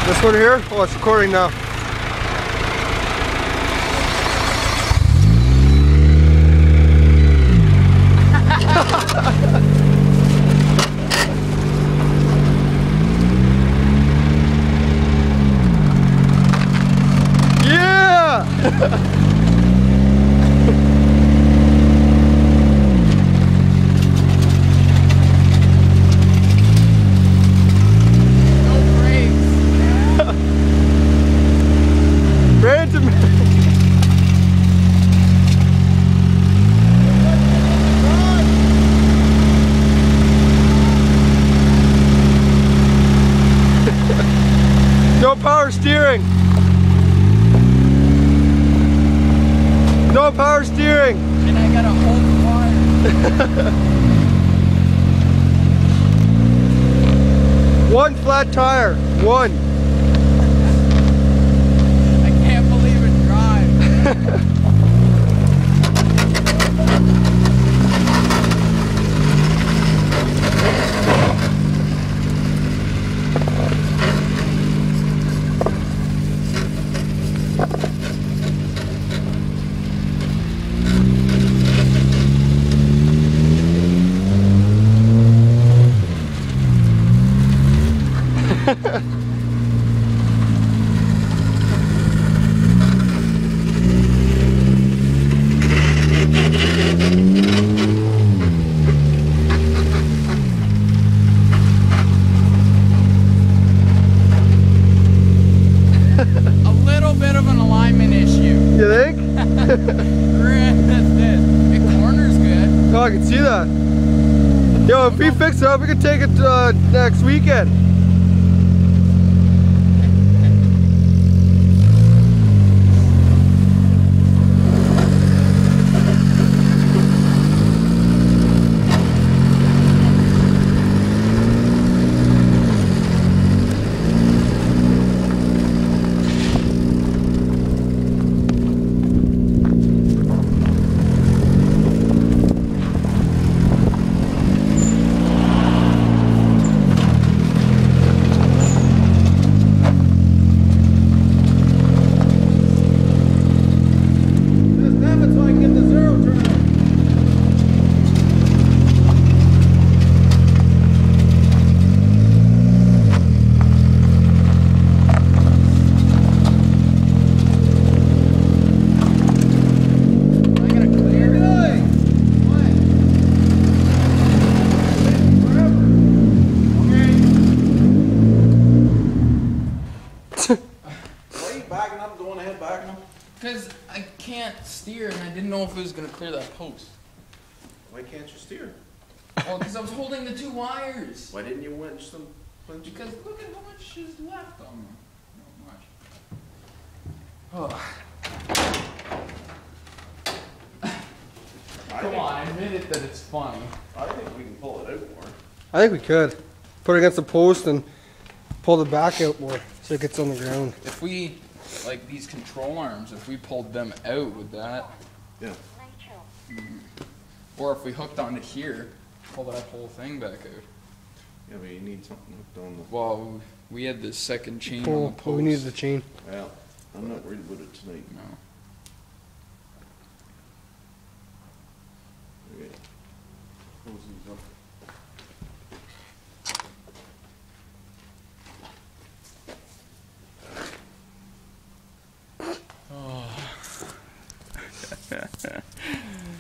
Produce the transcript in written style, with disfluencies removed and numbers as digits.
This one here? Oh, it's recording now. Yeah! No power steering. No power steering. And I gotta hold the wire. One flat tire. One. I can't believe it drives. A little bit of an alignment issue. You think? The corner's good. Oh, I can see that. Yo, if we fix it up, we can take it next weekend. Backing up, going ahead, backing up? Because I can't steer and I didn't know if it was going to clear that post. Why can't you steer? Well, because I was holding the two wires. Why didn't you winch them? Because look at how much is left on them. Not much. Oh. Come on, I admit it that it's funny. I think we can pull it out more. I think we could. Put it against the post and pull the back out more so it gets on the ground. If we, like these control arms, if we pulled them out, would that? Yeah. Or if we hooked onto here, pull that whole thing back out. Yeah, but you need something hooked on the... Well, we had this second chain on Pull, the post. we need the chain. Well, I'm not worried about it tonight. No. Okay. Close these up.